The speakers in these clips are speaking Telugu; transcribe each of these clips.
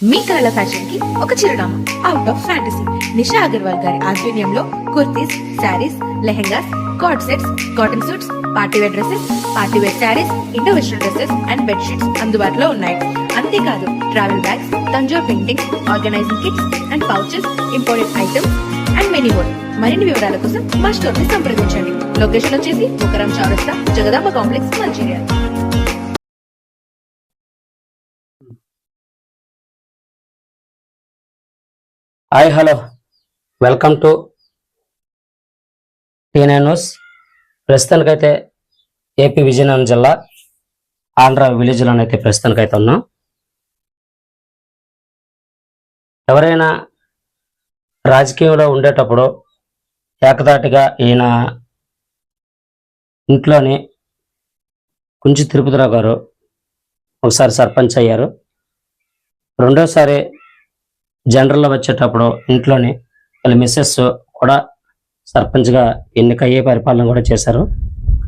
మీ కళల ఫ్యాషన్ కి ఒక చిరునామా out of fantasy. Nisha Agarwal గారి ఆధ్వర్యంలో kurtis, saris, lehengas, cord sets, cotton suits, partywear dresses, partywear saris, Indo western dresses and bedsheets అందుబాటులో ఉన్నాయి. అంతేకాదు travel bags, Tanjore paintings, organising kits and pouches, imported items and many more. మరిన్ని వివరాల కోసం మా స్టోర్ ని సంప్రదించండి. లొకేషన్ వచ్చేసి ముకరం చౌరస్తా, Jagadamba complex, Mancherial. Hi hello, welcome to T nine news. ప్రస్తుతానికైతే ఏపీ విజయనగరం జిల్లా ఆంధ్ర విలేజ్లోనైతే ప్రస్తుతానికైతే ఉన్నాం. ఎవరైనా రాజకీయంలో ఉండేటప్పుడు ఏకదాటిగా ఈయన ఇంట్లోని కుంచి తిరుపతిరావు గారు ఒకసారి సర్పంచ్ అయ్యారు. రెండోసారి జనరల్లో వచ్చేటప్పుడు ఇంట్లోని వాళ్ళ మిస్సెస్ కూడా సర్పంచ్గా ఎన్నికయ్యే పరిపాలన కూడా చేశారు.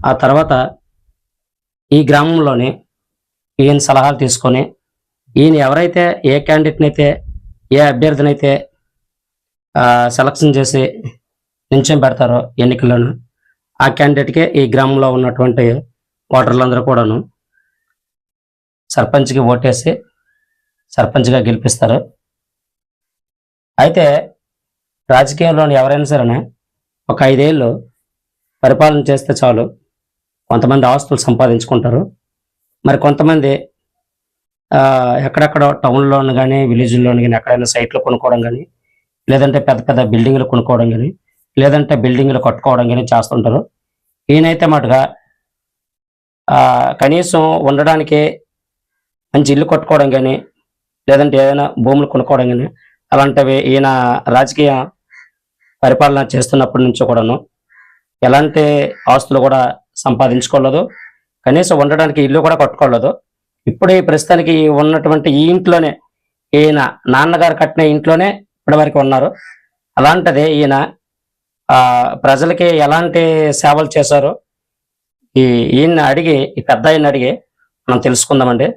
ఆ తర్వాత ఈ గ్రామంలోని ఈయన సలహాలు తీసుకొని ఈయన ఎవరైతే ఏ క్యాండిడేట్ని అయితే ఏ అభ్యర్థిని అయితే సెలక్షన్ చేసి నించం పెడతారో ఎన్నికల్లోనూ ఆ క్యాండిడేట్కే ఈ గ్రామంలో ఉన్నటువంటి ఓటర్లందరూ కూడాను సర్పంచ్కి ఓటేసి సర్పంచ్గా గెలిపిస్తారు. అయితే రాజకీయంలోని ఎవరైనా సరే ఒక 5 ఏళ్ళు పరిపాలన చేస్తే చాలు, కొంతమంది ఆస్తులు సంపాదించుకుంటారు. మరి కొంతమంది ఎక్కడెక్కడ టౌన్లోను కానీ విలేజ్లోను కానీ ఎక్కడైనా సైట్లు కొనుక్కోవడం కానీ, లేదంటే పెద్ద పెద్ద బిల్డింగ్లు కొనుక్కోవడం కానీ, లేదంటే బిల్డింగ్లు కట్టుకోవడం కానీ చేస్తుంటారు. ఈయనైతే మటుగా కనీసం ఉండడానికి మంచి ఇల్లు కట్టుకోవడం కానీ, లేదంటే ఏదైనా భూములు కొనుక్కోవడం కానీ అలాంటివి ఈయన రాజకీయ పరిపాలన చేస్తున్నప్పటి నుంచో కూడాను ఎలాంటి ఆస్తులు కూడా సంపాదించుకోలేదు, కనీసం ఉండడానికి ఇల్లు కూడా కట్టుకోలేదు. ఇప్పుడు ఈ ప్రస్తుతానికి ఉన్నటువంటి ఈ ఇంట్లోనే ఈయన నాన్నగారు కట్టిన ఇంట్లోనే ఇప్పటి వరకు ఉన్నారు. అలాంటిది ఈయన ప్రజలకి ఎలాంటి సేవలు చేశారో ఈయన అడిగి, ఈ పెద్ద ఆయన అడిగి మనం తెలుసుకుందామండి.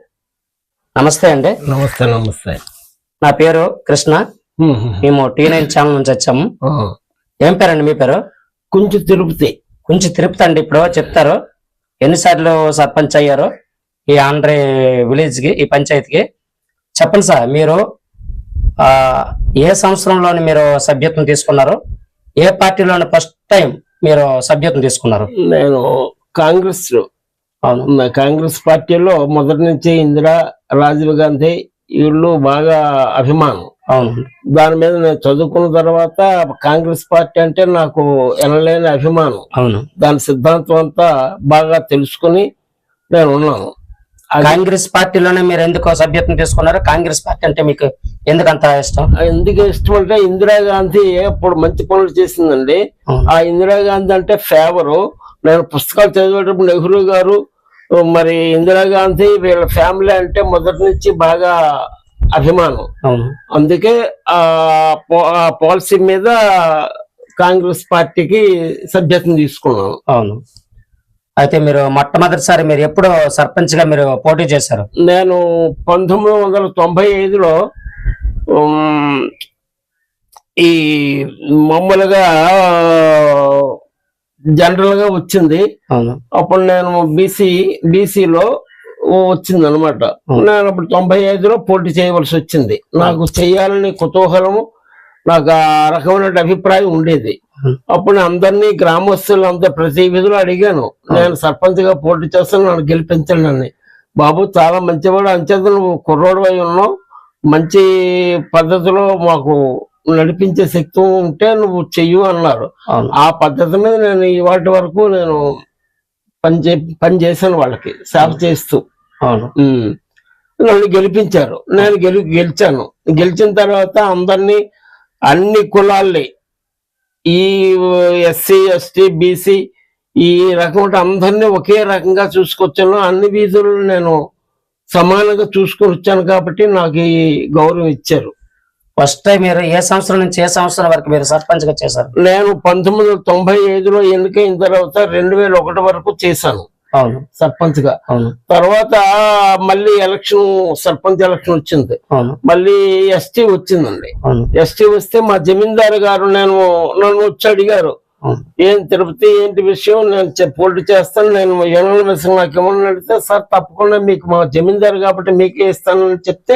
నమస్తే అండి. నమస్తే. నమస్తే. నా పేరు కృష్ణ. మేము టీ9 ఛానల్ నుంచి వచ్చాము. ఏం పేరండి మీ పేరు? కుంచి తిరుపతి. కుంచి తిరుపతి అండి. ఇప్పుడు చెప్తారు ఎన్నిసార్లు సర్పంచ్ అయ్యారు ఈ ఆంధ్ర విలేజ్ కి, ఈ పంచాయతీకి? చెప్పండి సార్. మీరు ఏ సంవత్సరంలోని మీరు సభ్యత్వం తీసుకున్నారు? ఏ పార్టీలోని ఫస్ట్ టైం మీరు సభ్యత్వం తీసుకున్నారు? నేను కాంగ్రెస్ లో. అవును. కాంగ్రెస్ పార్టీలో మొదటి నుంచి ఇందిరా, రాజీవ్ గాంధీ వీళ్ళు బాగా అభిమానం. అవును. దాని మీద నేను చదువుకున్న తర్వాత కాంగ్రెస్ పార్టీ అంటే నాకు ఎనలేని అభిమానం. అవును. దాని సిద్ధాంతం అంతా బాగా తెలుసుకుని నేను ఉన్నాను. కాంగ్రెస్ పార్టీలోనే మీరు ఎందుకు సభ్యత్వం తీసుకున్నారు? కాంగ్రెస్ పార్టీ అంటే మీకు ఎందుకంత ఇష్టం? ఎందుకు ఇష్టం అంటే ఇందిరాగాంధీ అప్పుడు మంచి పనులు చేసిందండి. ఆ ఇందిరాగాంధీ అంటే ఫేవరు. నేను పుస్తకాలు చదివేటప్పుడు నెహ్రూ గారు, మరి ఇందిరాగాంధీ వీళ్ళ ఫ్యామిలీ అంటే మొదటి నుంచి బాగా అభిమానం. అందుకే ఆ పాలసీ మీద కాంగ్రెస్ పార్టీకి సభ్యత్వం తీసుకున్నాను. అవును. అయితే మీరు మొట్టమొదటిసారి మీరు ఎప్పుడు సర్పంచ్ గా మీరు పోటీ చేశారు? నేను 1995లో ఈ మామూలుగా జనరల్ గా వచ్చింది. అప్పుడు నేను బీసీలో వచ్చింది అనమాట. నేను అప్పుడు 95లో పోటీ చేయవలసి వచ్చింది. నాకు చేయాలని కుతూహలము, నాకు ఆ రకమైన అభిప్రాయం ఉండేది. అప్పుడు అందరినీ గ్రామస్తులు అంతా ప్రతి విధులు అడిగాను, నేను సర్పంచ్ గా పోటీ చేస్తాను, నన్ను గెలిపించండి అని. బాబు చాలా మంచివాడు, అంచేత నువ్వు కుర్రోడు అయి ఉన్నావు, మంచి పద్ధతిలో మాకు నడిపించే శక్తి ఉంటే నువ్వు చెయ్యు అన్నారు. ఆ పద్ధతి మీద నేను ఇవాటి వరకు నేను పని చేశాను, వాళ్ళకి సేవ చేస్తూ. నన్ను గెలిపించారు. నేను గెలిచాను. గెలిచిన తర్వాత అందరినీ, అన్ని కులాల్ని, ఈ ఎస్సీ, ఎస్టీ, బీసీ ఈ రకం అందరినీ ఒకే రకంగా చూసుకొచ్చాను. అన్ని వీధులు నేను సమానంగా చూసుకొని వచ్చాను కాబట్టి నాకు ఈ గౌరవం ఇచ్చారు. ఫస్ట్ టైం మీరు ఏ సంవత్సరం నుంచి ఏ సంవత్సరం వరకు మీరు సర్పంచ్ గా చేశారు? నేను 1995లో ఎన్నికైన తర్వాత 2001 వరకు చేశాను. అవును సర్పంచ్ గా. అవును తర్వాత మళ్ళీ సర్పంచ్ ఎలక్షన్ వచ్చింది. అవును మళ్ళీ ఎస్టీ వచ్చిందండి. అవును ఎస్టీ వస్తే మా జమీందారు గారు నన్ను వచ్చి అడిగారు, అవును ఏం తిరుపతి ఏంటి విషయం, నేను పోటీ చేస్తాను, నేను యూనివర్సిటీ నాకు ఏమన్నా అడిగితే, సార్ తప్పకుండా మీకు మా జమీందారు కాబట్టి మీకే ఇస్తానని చెప్తే,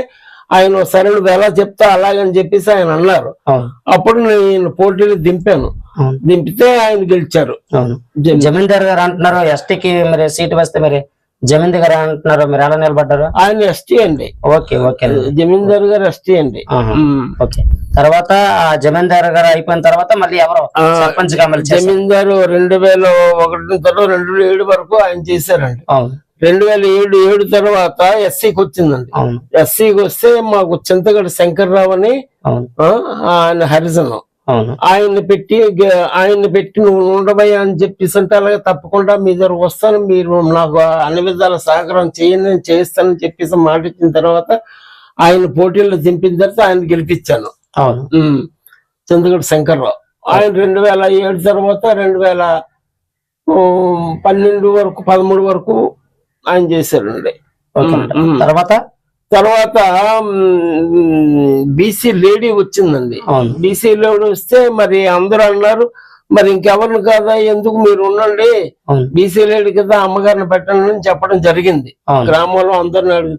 ఆయన సరే నువ్వు ఎలా చెప్తా అలాగని చెప్పేసి ఆయన అన్నారు. అవును అప్పుడు నేను పోటీలు దింపాను. అవును దింపితే ఆయన గెలిచారు. అవును జమీందార్ గారు అంటున్నారు ఎస్టీకి మరి సీట్ వస్తే మరి జమీందార్ గారు అంటున్నారు, మీరు ఎలా నిలబడ్డారు? ఆయన ఎస్టీ అండి. ఓకే ఓకే జమీందారు గారు ఎస్టీ అండి. ఓకే. తర్వాత జమీందార్ గారు అయిపోయిన తర్వాత మళ్ళీ ఎవరో సర్పంచ్ గా జమీందారు 2001 తర్వాత 2007 వరకు ఆయన చేశారండి. అవును 2007 తర్వాత ఎస్సీకి వచ్చిందండి. అవును ఎస్సీకి వస్తే మాకు చింతగడ శంకర్రావు అని ఆయన హరిజన్ అవును ఆయన్ని పెట్టి నువ్వు ఉండబోయా అని చెప్పేసి అంటే, అలాగే తప్పకుండా మీ దగ్గర వస్తాను, మీరు నాకు అన్ని విధాల సహకారం చేయండి, నేను చేస్తానని చెప్పేసి మాట ఇచ్చిన తర్వాత ఆయన పోటీల్లో దింపిన తర్వాత ఆయన గెలిపించాను. అవును చింతగడ శంకర్రావు. ఆయన 2007 తర్వాత 2012 వరకు 13 వరకు ఆయన చేశారండి. తర్వాత బీసీ లేడీ వచ్చిందండి. బీసీ లేడీ వస్తే మరి అందరూ అన్నారు, మరి ఇంకెవరిని కాదా, ఎందుకు మీరు ఉండండి, బీసీ లేడీ కదా అమ్మగారిని పెట్టండి అని చెప్పడం జరిగింది. గ్రామంలో అందరిని అడిగి,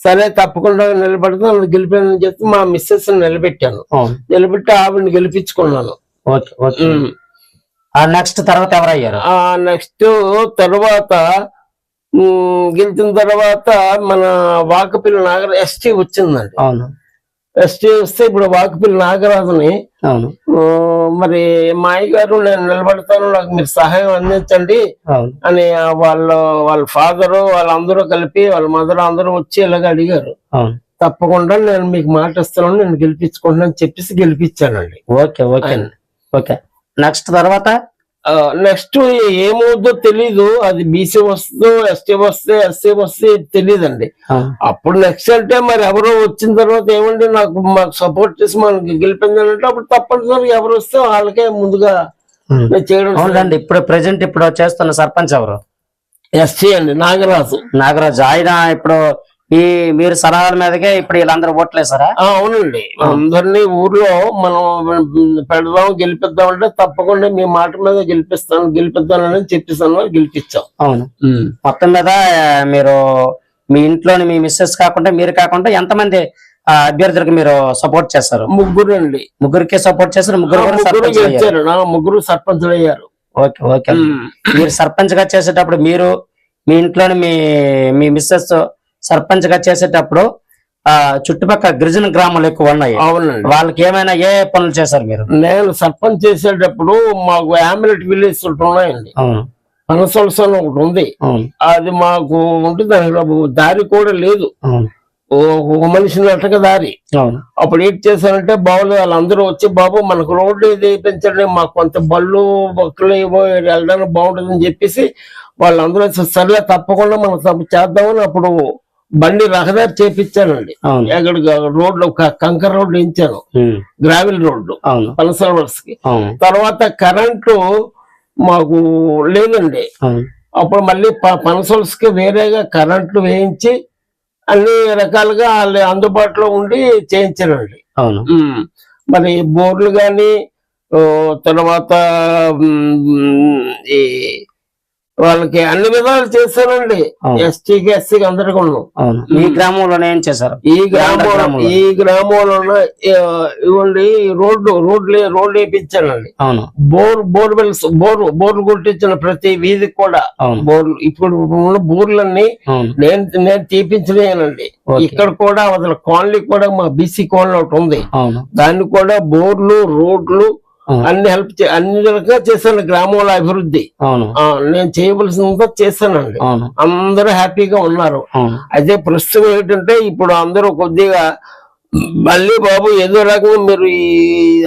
సరే తప్పకుండా నిలబెడతాను, గెలిపానని చెప్పి మా మిస్సెస్ నిలబెట్టాను. నిలబెట్టి ఆవిడని గెలిపించుకున్నాను. నెక్స్ట్ తర్వాత ఎవరయ్యారు? నెక్స్ట్ తర్వాత గెలిచిన తర్వాత మన వాకపిల్లి నాగరాజు ఎస్టీ వచ్చిందండి. అవును ఎస్టీ వస్తే ఇప్పుడు వాకపిల్లి నాగరాజుని మరి మా అయ్యగారు నేను నిలబడతాను, నాకు మీరు సహాయం అందించండి అని వాళ్ళ ఫాదరు వాళ్ళందరూ కలిపి వాళ్ళ మదర్ అందరూ వచ్చి ఇలాగ అడిగారు. తప్పకుండా నేను మీకు మాట ఇస్తాను, నేను గెలిపించుకుంటాను అని చెప్పేసి గెలిపించానండి. Okay okay okay. నెక్స్ట్ తర్వాత నెక్స్ట్ ఏమవుద్దో తెలీదు, అది బీసీ వస్తుందో ఎస్టీ వస్తే ఎస్సీ వస్తే తెలియదండి. అప్పుడు నెక్స్ట్ అంటే మరి ఎవరో వచ్చిన తర్వాత ఏమండి మాకు సపోర్ట్ చేసి మనకి గెలిపించాలంటే అప్పుడు తప్పనిసరి ఎవరు వస్తే వాళ్ళకే ముందుగా చేయడం. ఇప్పుడు ప్రెసెంట్ ఇప్పుడు చేస్తున్న సర్పంచ్ ఎవరు? ఎస్టీ అండి, నాగరాజు. ఆయన ఇప్పుడు మీరు సలహాల మీదకే ఇప్పుడు వీళ్ళందరూ ఓట్లేసారా? అవునండి, అందరినీ ఊర్లో మనం పెడదాం గెలిపిద్దాం అంటే తప్పకుండా మీ మాట మీద గెలిపిద్దానని చెప్పేసాను, గెలిపించాం. అవును. మొత్తం మీద మీరు మీ ఇంట్లోని మీ మిస్సెస్ కాకుండా మీరు కాకుండా ఎంతమంది అభ్యర్థులకు మీరు సపోర్ట్ చేస్తారు? ముగ్గురు అండి. ముగ్గురికి సపోర్ట్ చేస్తారు. ముగ్గురు సర్పంచులు అయ్యారు. Okay okay. మీరు సర్పంచ్ గా చేసేటప్పుడు మీరు మీ ఇంట్లోని మీ మిస్సెస్ సర్పంచ్ గా చేసేటప్పుడు చుట్టుపక్కల గిరిజన గ్రామాలు ఎక్కువ ఉన్నాయి. అవునండి. వాళ్ళకి ఏమైనా ఏ పనులు చేశారు మీరు? నేను సర్పంచ్ చేసేటప్పుడు మాకు ఆమ్లెట్ విలేజ్ ఉన్నాయండి. పనసొలస ఒకటి ఉంది, అది మాకు ఉంటుంది. దారి కూడా లేదు, ఒక మనిషి నట్టక దారి. అప్పుడు ఏం చేశారంటే, బాబులు వాళ్ళందరూ వచ్చి, బాబు మనకు రోడ్డు ఇది పెంచండి, మాకు కొంత బళ్ళు బొక్కలు వెళ్ళడానికి బాగుంటుందని చెప్పేసి వాళ్ళందరూ సర్లే తప్పకుండా మనం చేద్దామని అప్పుడు బండి రహదారి చేపించానండి. ఎక్కడ రోడ్లు కంకర రోడ్డు వేయించాను, గ్రావెల్ రోడ్డు పనసలవర్స్ కి. తర్వాత కరెంటు మాకు లేదండి. అప్పుడు మళ్ళీ పనసల్స్ కి వేరేగా కరెంట్లు వేయించి అన్ని రకాలుగా వాళ్ళు అందుబాటులో ఉండి చేయించానండి. మరి బోర్లు గాని తర్వాత వాళ్ళకి అన్ని విధాలు చేశానండి. ఎస్టీకి ఎస్సీకి అందరికీ ఉన్నాం. ఈ గ్రామంలోనే ఏం చేశారు? ఈ గ్రామంలో ఇవ్వండి రోడ్లు వేయించానండి. బోర్వెల్స్ బోర్లు కొట్టించిన ప్రతి వీధికి కూడా బోర్లు. ఇప్పుడు ఉన్న బోర్లన్నీ నేను తీపించలేనండి. ఇక్కడ కూడా అసలు కాలనీ కూడా మా బీసీ కాలనీ ఒకటి ఉంది, దాన్ని కూడా బోర్లు రోడ్లు అన్ని అన్ని రకంగా చేశాను. గ్రామంలో అభివృద్ధి నేను చేయవలసినంత చేశానండి. అందరూ హ్యాపీగా ఉన్నారు. అయితే ప్రస్తుతం ఏంటంటే ఇప్పుడు అందరూ కొద్దిగా మళ్ళీ బాబు ఏదో రకంగా మీరు ఈ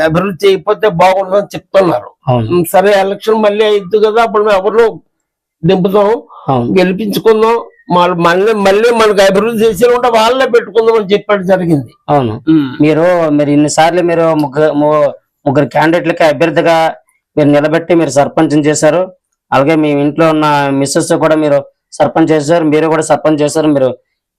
అభివృద్ధి చేయకపోతే బాగుంటుందని చెప్తున్నారు. సరే ఎలక్షన్ మళ్ళీ అయిద్దు కదా, అప్పుడు ఎవరు దింపుదాం, గెలిపించుకుందాం, మళ్ళీ మనకు అభివృద్ధి చేసి ఉంటే వాళ్ళే పెట్టుకుందాం అని చెప్పడం జరిగింది. అవును. మీరు ఇన్నిసార్లు మీరు ముగ్గురు క్యాండిడేట్లకి అభ్యర్థిగా మీరు నిలబెట్టి మీరు సర్పంచ్ చేశారు. అలాగే మీ ఇంట్లో ఉన్న మిస్సెస్ కూడా మీరు సర్పంచ్ చేశారు, మీరు కూడా సర్పంచ్ చేశారు, మీరు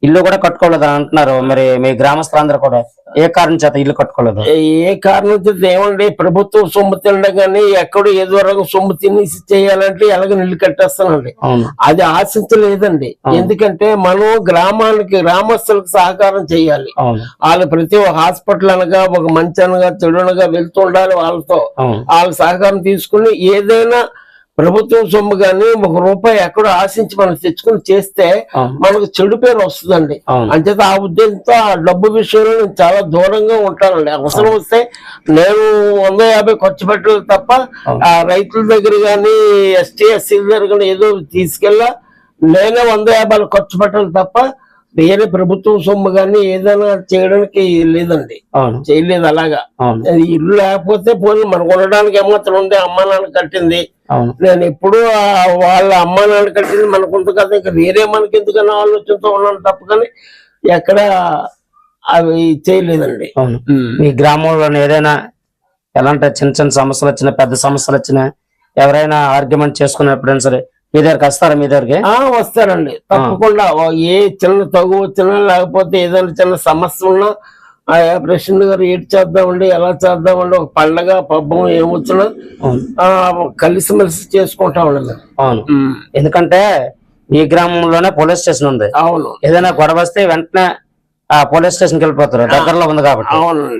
ఇల్లు కూడా కట్టుకోలేదు అని అంటున్నారు. మరి మీ గ్రామస్తులందరూ కూడా ఏ కారణం చేత ఇల్లు కట్టుకోలేదు? ఏ కారణం చేత ఏమండి, ప్రభుత్వం సొమ్ము తినడం కానీ ఎక్కడో ఏదో రకం సొమ్ము తినేసి చేయాలంటే ఎలాగ ఇల్లు కట్టేస్తానండి. అది ఆశించలేదండి. ఎందుకంటే మనం గ్రామస్తులకు సహకారం చేయాలి. వాళ్ళు ప్రతి ఒక్క హాస్పిటల్ అనగా ఒక మంచి అనగా చెడు అనగా వెళ్తూ ఉండాలి. వాళ్ళతో వాళ్ళ సహకారం తీసుకుని ఏదైనా ప్రభుత్వం సొమ్ము గాని ₹1 ఎక్కడో ఆశించి మనం తెచ్చుకుని చేస్తే మనకు చెడు పేరు వస్తుందండి. అంచేత ఆ ఉద్దేశంతో ఆ డబ్బు విషయంలో నేను చాలా దూరంగా ఉంటానండి. అవసరం వస్తే నేను 150 ఖర్చు పెట్టలేదు తప్ప ఆ రైతుల దగ్గర గాని ఎస్టీ ఎస్సీల దగ్గర కానీ ఏదో తీసుకెళ్ళా నేనే 150 ఖర్చు పెట్టాలి తప్ప వేరే ప్రభుత్వం సొమ్ము గాని ఏదైనా చేయడానికి లేదండి. చేయలేదు. అలాగా ఇల్లు లేకపోతే పోనీ మనకు ఉండడానికి ఏమాత్రం ఉంది, అమ్మా నాన్న కట్టింది. నేను ఎప్పుడు వాళ్ళ అమ్మా నాన్న కట్టింది మనకు ఉంది కదా, ఇంకా వేరే మనకి ఎందుకన్నా ఆలోచనతో ఉన్నాను తప్ప కానీ ఎక్కడ అవి చేయలేదండి. మీ గ్రామంలో ఏదైనా ఎలాంటి చిన్న చిన్న సమస్యలు వచ్చినా పెద్ద సమస్యలు వచ్చినా ఎవరైనా ఆర్గ్యుమెంట్ చేసుకున్నప్పుడైనా సరే మీ దగ్గరికి వస్తారా? మీ దగ్గరికి వస్తారండి తప్పకుండా. ఏ చిన్న తగు వచ్చినా లేకపోతే ఏదైనా చిన్న సమస్య ఉన్నా ప్రెసిడెంట్ గారు ఏటి చేద్దామండి, ఎలా చేద్దామండి, ఒక పండగ పబ్బం ఏమొచ్చినా కలిసిమెలిసి చేసుకుంటామండి. అవును, ఎందుకంటే ఈ గ్రామంలోనే పోలీస్ స్టేషన్ ఉంది. అవును, ఏదైనా గొడవ వస్తే వెంటనే పోలీస్ స్టేషన్ కి వెళ్ళిపోతారు, దగ్గరలో ఉంది కాబట్టి.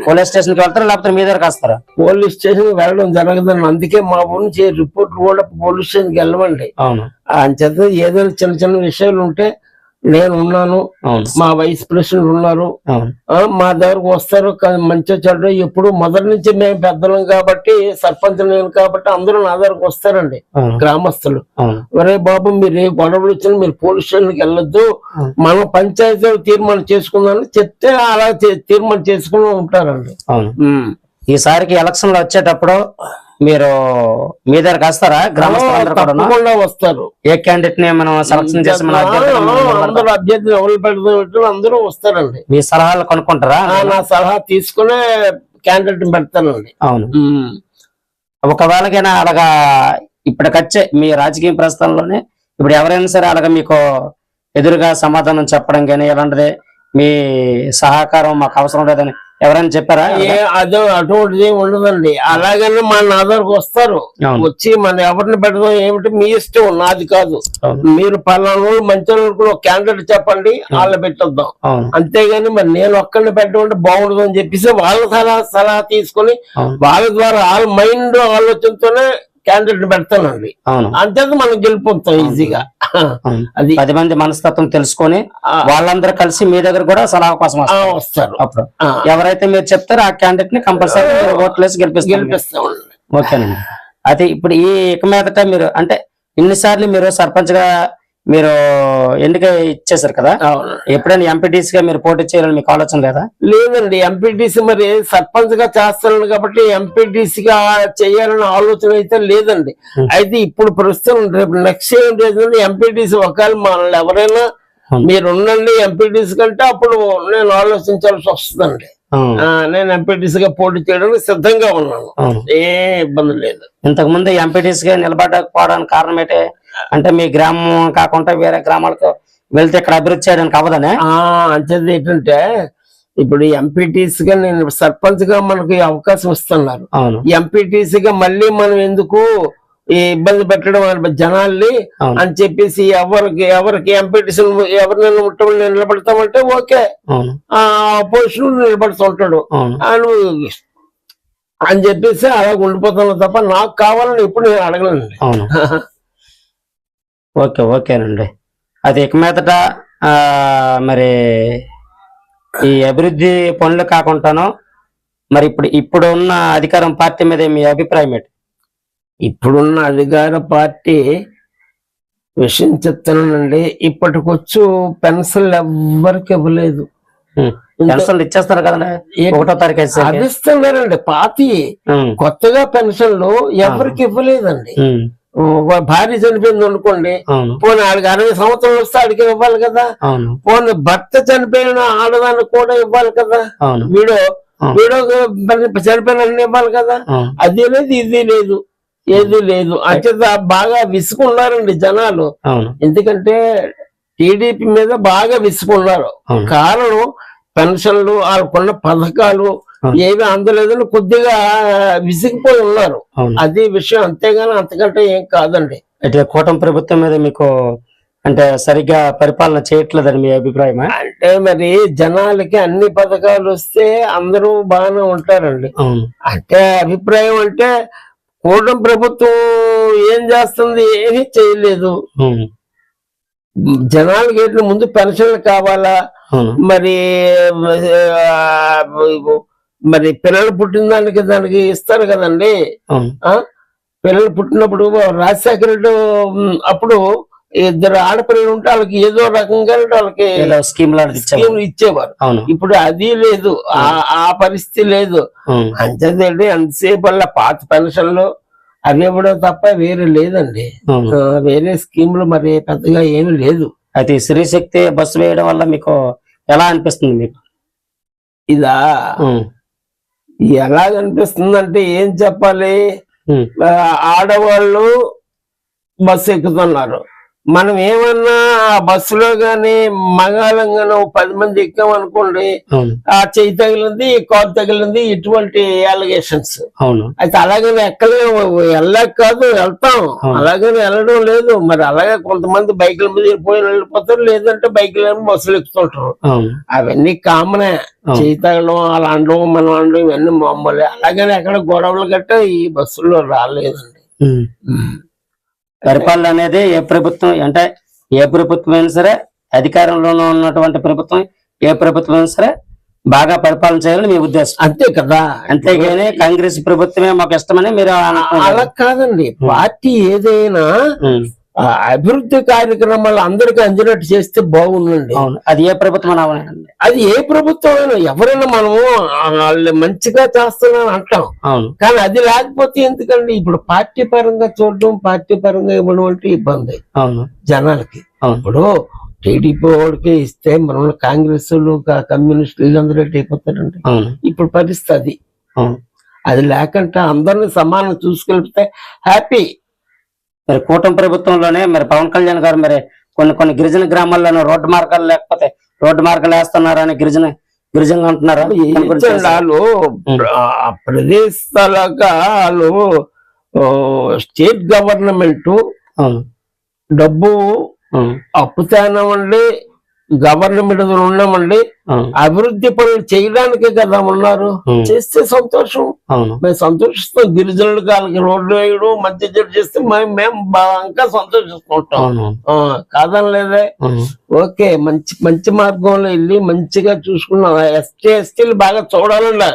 పోలీస్ స్టేషన్ కి వెళ్తారా లేకపోతే మీ దగ్గరకు వస్తారా? పోలీస్ స్టేషన్ కి వెళ్ళడం జరగదండి. అందుకే మా ఊరి నుంచి రిపోర్ట్ కూడా పోలీస్ స్టేషన్ కి వెళ్ళమండి. అవును, అంచేత ఏదైనా చిన్న చిన్న విషయాలు ఉంటే నేను ఉన్నాను, మా వైస్ ప్రెసిడెంట్ ఉన్నారు, మా దగ్గరకు వస్తారు. మంచి చెడ్డ ఎప్పుడు మొదటి నుంచి మేము పెద్దలం కాబట్టి సర్పంచ్ నేను కాబట్టి అందరూ నా దగ్గరకు వస్తారండి గ్రామస్తులు. ఒరే బాబు మీరు ఏ గొడవలు వచ్చినా మీరు పోలీస్ స్టేషన్కి వెళ్ళొద్దు, మనం పంచాయతీ తీర్మానం చేసుకుందామని చెప్తే అలా తీర్మానం చేసుకుని ఉంటారండి. ఈసారికి ఎలక్షన్ లో వచ్చేటప్పుడు మీరు మీ దగ్గరకు వస్తారా? తప్పకుండా వస్తారు. ఏ క్యాండిడేట్ ని మనం సెలక్షన్ చేసి అందరూ అభ్యర్థులు ఎవరు పెడతాం అందరూ వస్తారండి. మీ సలహాలు కొనుక్కుంటారా? నా సలహా తీసుకునే క్యాండిడేట్ పెడతానండి. అవును, ఒకవేళకైనా అలాగా ఇప్పటికచ్చే మీ రాజకీయ ప్రస్థానంలోనే ఇప్పుడు ఎవరైనా సరే అలాగా మీకు ఎదురుగా సమాధానం చెప్పడం కానీ ఎలాంటిది మీ సహకారం మాకు అవసరం లేదని ఎవరైనా చెప్పారా? అదే అటువంటిది ఉండదండి. అలాగనే మన నా దగ్గరకు వస్తారు, వచ్చి మన ఎవరిని పెడదాం ఏమిటి మీ ఇష్టం, నాది కాదు. మీరు పలానా మంచి క్యాండిడేట్ చెప్పండి వాళ్ళని పెట్టొద్దాం, అంతేగాని మరి నేను ఒక్కడిని పెట్టమంటే బాగుండదు అని చెప్పేసి వాళ్ళ సలహా తీసుకొని వాళ్ళ ద్వారా వాళ్ళ మైండ్ ఆలోచనతోనే క్యాండిడేట్ పెడతానండి. అంతే మనం గెలుపొందుతాం ఈజీగా. అది 10 మంది మనస్తత్వం తెలుసుకొని వాళ్ళందరూ కలిసి మీ దగ్గర కూడా సలహా కోసం వస్తారు. అప్పుడు ఎవరైతే మీరు చెప్తారో ఆ క్యాండిడేట్ ని కంపల్సరీ ఓట్లేసి గెలిపిస్తాం. ఓకేనండి. అయితే ఇప్పుడు ఈ ఇక మీదట మీరు అంటే ఇన్నిసార్లు మీరు సర్పంచ్ గా మీరు ఎన్నిక ఇచ్చేసారు కదా, ఎప్పుడైనా ఎంపీటీసీ గా మీరు పోటీ చేయాలని మీకు ఆలోచన లేదా? లేదండి, ఎంపీటీసీ మరి సర్పంచ్ గా చేస్తాను కాబట్టి ఎంపీటీసీ గా చేయాలనే ఆలోచన అయితే లేదండి. అయితే ఇప్పుడు ప్రస్తుతం రేపు నెక్స్ట్ ఏం లేదండి, ఎంపీటీసీ ఒకవేళ మనల్ని ఎవరైనా మీరు ఉండండి ఎంపీటీసీ కంటే అప్పుడు నేను ఆలోచించాల్సి వస్తుందండి. నేను ఎంపీటీసీగా పోటీ చేయడానికి సిద్ధంగా ఉన్నాను, ఏ ఇబ్బంది లేదు. ఇంతకు ముందు ఎంపీటీసీగా నిలబడకపోవడానికి కారణం ఏంటి అంటే మీ గ్రామం కాకుండా వేరే గ్రామాలకు వెళ్తే ఇక్కడ అభివృద్ధి చేయడానికి అవ్వదనే? అంతేది ఏంటంటే ఇప్పుడు ఎంపీటీసీగా నేను సర్పంచ్ గా మనకి అవకాశం ఇస్తున్నారు, ఎంపీటీసీగా మళ్ళీ మనం ఎందుకు ఈ ఇబ్బంది పెట్టడం జనాల్ని అని చెప్పేసి ఎవరికి ఎంపీటీసీ ఎవరినైనా ముట్టమని నిలబడతామంటే ఓకే, అపోజిషన్ నిలబడుతుంటాడు అని చెప్పేసి అలా ఉండిపోతాను తప్ప నాకు కావాలని ఎప్పుడు నేను అడగలేనండి. ఓకేనండి. అది ఇక మీదట మరి ఈ అభివృద్ధి పనులు కాకుండాను మరి ఇప్పుడు ఉన్న అధికారం పార్టీ మీద మీ అభిప్రాయం ఏంటి? ఇప్పుడున్న అధికార పార్టీ విషయం చెప్తానండి, ఇప్పటికొచ్చు పెన్షన్లు ఎవ్వరికి ఇవ్వలేదు. పెన్షన్లు ఇచ్చేస్తారు కదా 1వ తారీఖు అది ఇస్తున్నారండి. పాతి కొత్తగా పెన్షన్లు ఎవరికి ఇవ్వలేదండి. భార్య చనిపోయింది అనుకోండి, పోనీ ఆడికి 60 సంవత్సరాలు వస్తే ఆడికి ఇవ్వాలి కదా, పోనీ భర్త చనిపోయిన ఆడదానికి కూడా ఇవ్వాలి కదా, వీడో చనిపోయిన ఇవ్వాలి కదా. అది లేదు ఇది లేదు, ఏది లేదు. అంచేత బాగా విసుకున్నారండి జనాలు. అవును ఎందుకంటే టీడీపీ మీద బాగా విసుకున్నారు. అవును. కారణం పెన్షన్లు వాళ్ళకున్న పథకాలు ఏవి అందలేదని కొద్దిగా విసిగిపోయి ఉన్నారు. అవును. అది విషయం, అంతేగాని అంతకంటే ఏం కాదండి. అయితే కూటమి ప్రభుత్వం మీద మీకు అంటే సరిగ్గా పరిపాలన చేయట్లేదని మీ అభిప్రాయమా? అంటే మరి జనాలకి అన్ని పథకాలు వస్తే అందరూ బాగానే ఉంటారండి. అవును అంటే అభిప్రాయం అంటే కూటమి ప్రభుత్వం ఏం చేస్తుంది, ఏమీ చేయలేదు. అవును జనాలకి ఏంటి ముందు పెన్షన్లు కావాలా, అవును మరి మరి పిల్లలు పుట్టిన దానికి ఇస్తారు కదండి. అవును ఆ పిల్లలు పుట్టినప్పుడు రాజశేఖర రెడ్డి అప్పుడు 2 ఆడపిల్లలు ఉంటే వాళ్ళకి ఏదో రకంగా వాళ్ళకి ఏదో స్కీమ్ లాంటిది ఇచ్చారు. స్కీమ్ ఇచ్చేవారు. అవును ఇప్పుడు అది లేదు, ఆ పరిస్థితి లేదు. అవును అంతేండి అంతసేపు వల్ల పాత పెన్షన్లు అవి ఇవ్వడం తప్ప వేరే లేదండి. అవును. వేరే స్కీములు మరి పెద్దగా ఏమీ లేదు. అయితే ఈ స్త్రీ శక్తి బస్సు వేయడం వల్ల మీకు ఎలా అనిపిస్తుంది మీకు? ఇదా ఉమ్, ఎలాగనిపిస్తుంది అంటే ఏం చెప్పాలి, ఉమ్, ఆడవాళ్ళు బస్సు ఎక్కుతున్నారు. మనం ఏమన్నా ఆ బస్సులో గాని మగాళ్ళం గాని 10 మంది ఎక్కామనుకోండి, అవును ఆ చెయ్యి తగిలింది, కాలు తగిలింది, ఇటువంటి అలిగేషన్స్. అవును అయితే అలాగని ఎక్కలేము, వెళ్ళక కాదు వెళ్తాం, అలాగని వెళ్ళడం లేదు. మరి అలాగే కొంతమంది బైకుల మీద వెళ్ళిపోతారు, లేదంటే బైకుల బస్సులు ఎక్కుతుంటారు. అవును అవన్నీ కామనే. చెయ్యి తగలడం, అలా అనడం, మనం అనడం ఇవన్నీ మామూలే. అలాగని ఎక్కడ గొడవలు గట్ట ఈ బస్సుల్లో రాలేదండి. ఉమ్. పరిపాలన అనేది ఏ ప్రభుత్వం అంటే ఏ ప్రభుత్వం అయినా సరే, అధికారంలోనే ఉన్నటువంటి ప్రభుత్వం ఏ ప్రభుత్వం అయినా సరే బాగా పరిపాలన చేయాలని మీ ఉద్దేశం. అంతే కదా. అంతేగాని కాంగ్రెస్ ప్రభుత్వమే మాకు ఇష్టమని మీరు అలా కాదండి. పార్టీ ఏదైనా అభివృద్ధి కార్యక్రమాలు అందరికీ అందినట్టు చేస్తే బాగుందండి. అవును, అది ఏ ప్రభుత్వం అవ్వాలండి, అది ఏ ప్రభుత్వం అయినా ఎవరైనా మనము వాళ్ళు మంచిగా చేస్తున్నారని అంటాం. అవును కానీ అది లేకపోతే ఎందుకండి? ఇప్పుడు పార్టీ పరంగా చూడడం, పార్టీ పరంగా ఇవ్వడం అంటే ఇబ్బంది అవును జనాలకి. అవును. ఇప్పుడు టీడీపీ వాడికే ఇస్తే మనం కాంగ్రెస్ కమ్యూనిస్టులు వీళ్ళందరూ అయిపోతారండి. అవును ఇప్పుడు పరిస్థితి అది. అవును. అది లేకుండా అందరిని సమానం చూసుకెళ్తే హ్యాపీ. మరి కూటమి ప్రభుత్వంలోనే మరి పవన్ కళ్యాణ్ గారు మరి కొన్ని గిరిజన గ్రామాల్లోనే రోడ్డు మార్గాలు లేకపోతే రోడ్డు మార్గాలు వేస్తున్నారని గిరిజనులు అంటున్నారా? వాళ్ళు ప్రదేశాలుగా వాళ్ళు స్టేట్ గవర్నమెంట్ డబ్బు అప్పు తేనమండి, గవర్నమెంట్ ఉన్నామండి, అభివృద్ధి పనులు చేయడానికే కదా ఉన్నారు. చేస్తే సంతోషం, మేము సంతోషిస్తాం. గిరిజనులు వాళ్ళకి రోడ్లు వేయడం, మంచి చెడు చేస్తే మేము బాగా సంతోషిస్తుంటాం. కాదనలేదే. ఓకే, మంచి మంచి మార్గంలో వెళ్ళి మంచిగా చూసుకున్నాం. ఎస్టీలు బాగా చూడాలండి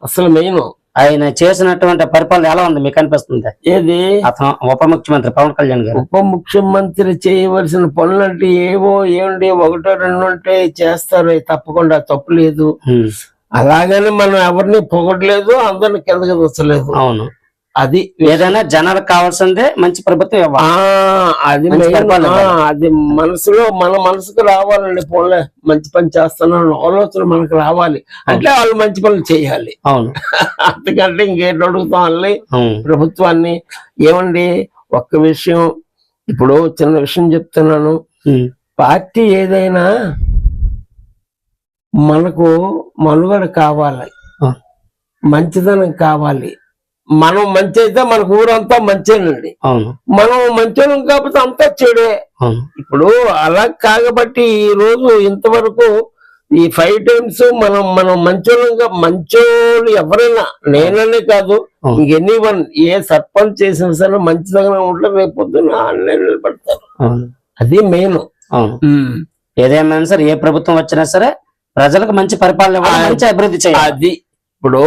అసలు మెయిన్. ఆయన చేసినటువంటి పరిపాలన ఎలా ఉంది మీకు అనిపిస్తుంది? ఏది అతను ఉప ముఖ్యమంత్రి పవన్ కళ్యాణ్ గారు ఉప ముఖ్యమంత్రి చేయవలసిన పనులు అంటే ఏవో ఏమండి 1-2 అంటే చేస్తారు, తప్పకుండా తప్పు లేదు. అలాగని మనం ఎవరిని పొగడలేదు, అందరిని కిందకి వచ్చలేదు. అవును, అది ఏదైనా జనాలకు కావాల్సిందే మంచి ప్రభుత్వం అది అది మన మనసుకు రావాలండి. పోలే మంచి పని చేస్తున్నాను ఆలోచన మనకు రావాలి అంటే వాళ్ళు మంచి పనులు చేయాలి. అవును, అంతకంటే ఇంకేంటి అడుగుతాం వాళ్ళని ప్రభుత్వాన్ని. ఏమండి ఒక్క విషయం, ఇప్పుడు చిన్న విషయం చెప్తున్నాను. పార్టీ ఏదైనా మనకు మనుగడ కావాలి, మంచిదనం కావాలి. మనం మంచి అయితే మనకు ఊరంతా మంచేనండి. మనం మంచోళ్ళం కాకపోతే అంతా చెడే. ఇప్పుడు అలా కాకబట్టి ఈ రోజు ఇంతవరకు ఈ 5 times మనం మంచోళ్ళు ఎవరైనా, నేననే కాదు ఇంకెనీవన్ ఏ సర్పంచ్ చేసిన సరే మంచిదనం ఉంటే రేపు పొద్దున్న నిలబడతారు. అది మెయిన్. ఏదేమైనా సరే ఏ ప్రభుత్వం వచ్చినా సరే ప్రజలకు మంచి పరిపాలన, మంచి అభివృద్ధి చేయాలి. అది ఇప్పుడు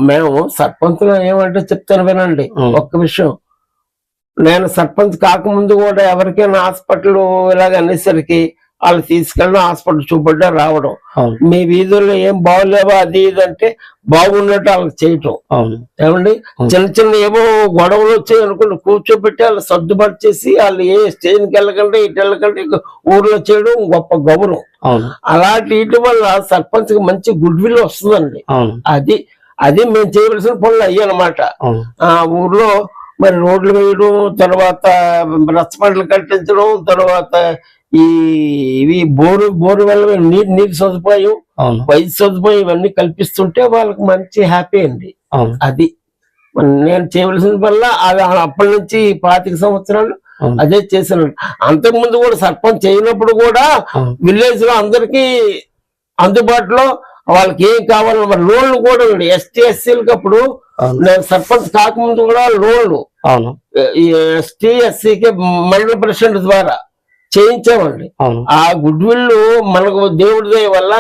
మేము సర్పంచ్లో ఏమంటే చెప్తాను వినండి ఒక్క విషయం. నేను సర్పంచ్ కాకముందు కూడా ఎవరికైనా హాస్పిటల్ ఇలాగ అనేసరికి వాళ్ళు తీసుకెళ్ళడం, హాస్పిటల్ చూపడ్డా రావడం, మీ వీధుల్లో ఏం బాగోలేవా అది ఇదంటే బాగున్నట్టు వాళ్ళకి చేయటం. ఏమండి చిన్న ఏమో గొడవలు వచ్చాయి అనుకుంటే కూర్చోబెట్టి వాళ్ళు సర్దుబాటు చేసి వాళ్ళు ఏ స్టేజ్కి వెళ్ళకంటే ఇటు వెళ్ళకంటే ఊర్లో చేయడం గొప్ప గౌరవం. అలాంటి ఇటు వల్ల సర్పంచ్ కి మంచి గుడ్ విల్ వస్తుందండి. అది మేము చేయవలసిన పనులు అయ్యానమాట. ఆ ఊర్లో మరి రోడ్లు వేయడం, తర్వాత రచ్చబండలు కట్టించడం, తర్వాత ఇవి బోరు వల్ల నీటి సదుపాయం, అవును వైద్య సదుపాయం ఇవన్నీ కల్పిస్తుంటే వాళ్ళకి మంచి హ్యాపీ అండి. అవును అది నేను చేయవలసిన వల్ల అది అప్పటి నుంచి 25 సంవత్సరాలు అవును అదే చేశాను. అంతకుముందు కూడా సర్పంచ్ చేయనప్పుడు కూడా అవును విలేజ్ లో అందరికి అందుబాటులో వాళ్ళకి ఏం కావాలో మరి లోన్లు కూడా ఎస్టీ ఎస్సీలకి అప్పుడు అవును నేను సర్పంచ్ కాకముందు కూడా లోన్లు అవును ఎస్టీ ఎస్సీకి మండల ప్రెసిడెంట్ ద్వారా చేయించామండి. అవును ఆ గుడ్ విల్ మనకు దేవుడి దయ వల్ల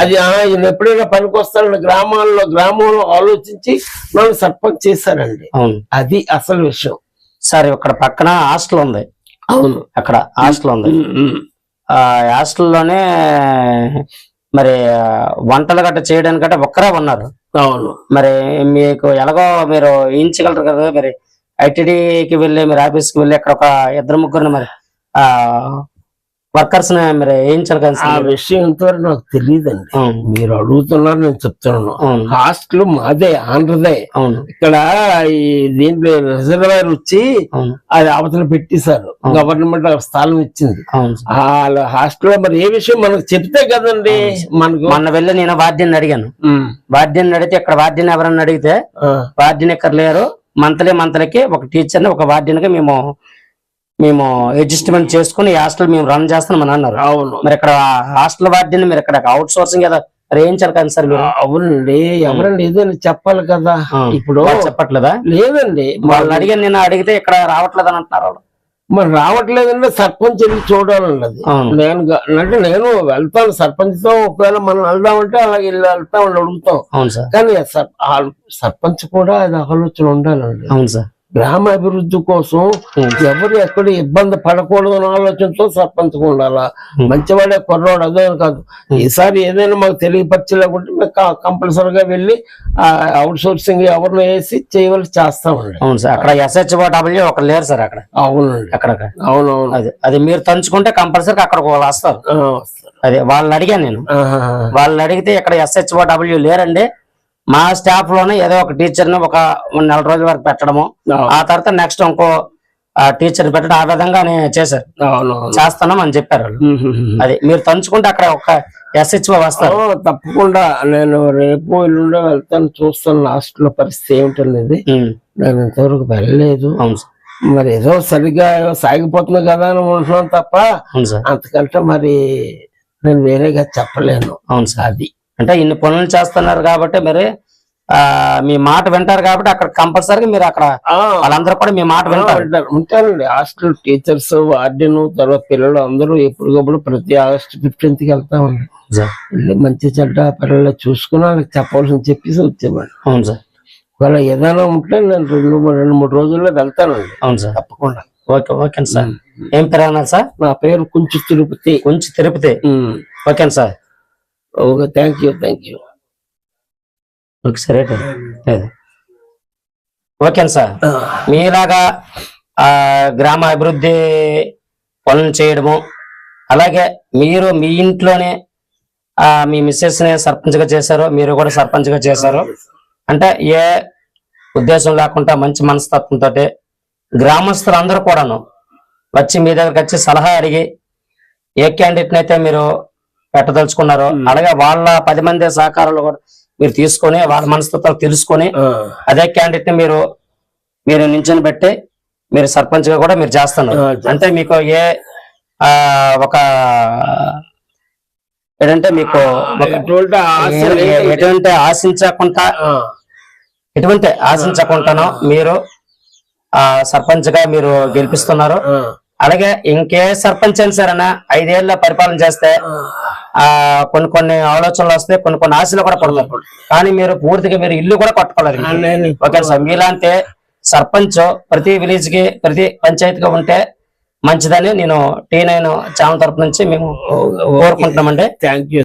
అది ఈయన ఎప్పుడైనా పనికి వస్తారని గ్రామంలో ఆలోచించి నన్ను సర్పంచ్ చేశారండి. అవును అది అసలు విషయం. సార్ ఇక్కడ పక్కన హాస్టల్ ఉంది. అవును, అక్కడ హాస్టల్ ఉంది. ఆ హాస్టల్లోనే మరి వంటలు గట్ట చేయడానికంటే ఒక్కరే ఉన్నారు. అవును, మరి మీకు ఎలాగో మీరు ఊహించగలరు కదా, మరి ఐటీడీకి వెళ్ళి మీరు ఆఫీస్కి వెళ్ళి అక్కడ ఒక 2-3 మరి వర్కర్స్ మరి వేయించాలి కదా ఆ సార్. విషయం ఇంతవరకు నాకు తెలియదండి. అవును మీరు అడుగుతున్నారు, నేను చెప్తున్నాను. అవును హాస్టల్ మాదే, ఆంధ్రదే. అవును ఇక్కడ ఈ దీంట్లో రిజర్వాయర్ వచ్చి అవును అది అవతల పెట్టేశారు. గవర్నమెంట్ స్థలం ఇచ్చింది. అవును సార్. వాళ్ళ హాస్టల్లో మరి ఏ విషయం మనకు చెప్తే కదండి మనకు. మొన్న వెళ్ళి నేను వార్డెన్ అడిగాను. వార్డెన్ అడిగితే ఇక్కడ వార్డెన్ ఎవరన్నా అడిగితే వార్డెన్ ఇక్కడ లేరు, మంత్లీకి ఒక టీచర్ని ఒక వార్డెన్ కి మేము అడ్జస్ట్మెంట్ చేసుకుని హాస్టల్ మేము రన్ చేస్తాం అని అన్నారు. అవును, మరి ఇక్కడ హాస్టల్ వార్డెన్ మీరు ఇక్కడ అవుట్ సోర్సింగ్ కదా వేయించాలి కదా సార్ మీరు. అవునండి, ఎవరండి ఏదైనా చెప్పాలి కదా. ఇప్పుడు చెప్పట్లేదా? లేదండి, వాళ్ళని అడిగాను, నేను అడిగితే ఇక్కడ రావట్లేదు అని అంటున్నారు వాళ్ళు. మరి రావట్లేదంటే సర్పంచ్ వెళ్ళి చూడాలన్నది. నేను వెళ్తాను సర్పంచ్ తో, ఒకవేళ మనం వెళ్దామంటే అలాగే వెళ్తామని అడుగుతాం. అవును సార్. కానీ సర్పంచ్ కూడా అది ఆలోచన ఉండాలండి. అవును సార్. గ్రామ అభివృద్ధి కోసం ఎవరు ఎక్కడ ఇబ్బంది పడకూడదు అనే ఆలోచనతో సర్పంచ్ ఉండాలా. మంచివాడే కుర్రాడు అదే కాదు. ఈసారి ఏదైనా మాకు తెలియపరచలేకుంటే మేము కంపల్సరీగా వెళ్ళి అవుట్ సోర్సింగ్ ఎవరిని వేసి చేయవలసి చేస్తామండి. అవును సార్. అక్కడ SHOW ఒకరు లేరు సార్ అక్కడ. అవునండి, అక్కడ అవునవును. అది మీరు తంచుకుంటే కంపల్సరీ అక్కడ వాళ్ళు వస్తారు. అదే వాళ్ళని అడిగాను నేను. వాళ్ళని అడిగితే ఇక్కడ SHOW లేరండి, మా స్టాఫ్ లోనే ఏదో ఒక టీచర్ ని ఒక 4 రోజుల వరకు పెట్టడము, ఆ తర్వాత నెక్స్ట్ ఇంకో టీచర్ పెట్టడం, ఆ విధంగా చేశారు. చేస్తున్నాం అని చెప్పారు వాళ్ళు. అది మీరు తంచుకుంటే అక్కడ ఒక SHO వస్తారు. తప్పకుండా నేను రేపు ఎల్లుండో వెళ్తాను, చూస్తాను హాస్టల్ పరిస్థితి ఏమిటనేది. నేను ఇంతవరకు వెళ్ళలేదు. మరి ఏదో సరిగ్గా సాగిపోతుంది కదా అని ఉంటున్నాను తప్ప అంతకంటే మరి నేను వేరేగా చెప్పలేను. అవును సార్. అది అంటే ఇన్ని పనులు చేస్తున్నారు కాబట్టి మరి మీ మాట వింటారు కాబట్టి అక్కడ కంపల్సరీగా మీరు అక్కడ వాళ్ళందరూ కూడా మీ మాట వింటారు. ఉంటారండి. హాస్టల్ టీచర్స్, వార్డెన్, తర్వాత పిల్లలు అందరూ ఎప్పటికప్పుడు ప్రతి ఆగస్టు 15th వెళ్తా ఉన్నారు. మంచి చెడ్డ పిల్లలు చూసుకుని వాళ్ళకి చెప్పాల్సింది చెప్పేసి వచ్చేవాడు. అవును సార్. ఒకవేళ ఏదైనా ఉంటే నేను 2-3 రోజుల్లో వెళ్తానండి. అవును సార్, తప్పకుండా. Okay sir. ఏం పేరు అన్నారు సార్? నా పేరు Kunchi Tirupati. Okay sir. Okay, thank you. Okay sir. Okay sir. మీలాగా గ్రామ అభివృద్ధి పనులు చేయడము, అలాగే మీరు మీ ఇంట్లోనే మీ మిస్సెస్ ని సర్పంచ్ గా చేశారు, మీరు కూడా సర్పంచ్ గా చేశారు అంటే ఏ ఉద్దేశం లేకుండా మంచి మనస్తత్వంతో గ్రామస్తులు అందరూ కూడాను వచ్చి మీ దగ్గరకు వచ్చి సలహా అడిగి ఏ క్యాండిడేట్ అయితే మీరు పెట్టదలుచుకున్నారో అలాగే వాళ్ళ 10 మంది సహకారాలు కూడా మీరు తీసుకొని వాళ్ళ మనస్తత్వాలు తెలుసుకొని అదే క్యాండిడేట్ ని మీరు నించొని పెట్టి మీరు సర్పంచ్ గా కూడా మీరు చేస్తున్నారు. అంటే మీకు ఒక ఏంటంటే మీకు ఎటువంటి ఆశించకుండానో మీరు సర్పంచ్ గా మీరు గెలిపిస్తున్నారు. అలాగే ఇంకే సర్పంచ్ అయినా సరేనా 5 ఏళ్ళ పరిపాలన చేస్తే కొన్ని ఆలోచనలు వస్తాయి, కొన్ని ఆశలు కూడా పడతారు. కానీ మీరు పూర్తిగా మీరు ఇల్లు కూడా కట్టుకోలేరు. Okay sir. మీలాంటి సర్పంచ్ ప్రతి విలేజ్ కి ప్రతి పంచాయతీగా ఉంటే మంచిదని నేను T9 ఛానల్ తరపు నుంచి మేము కోరుకుంటున్నామండి. Thank you.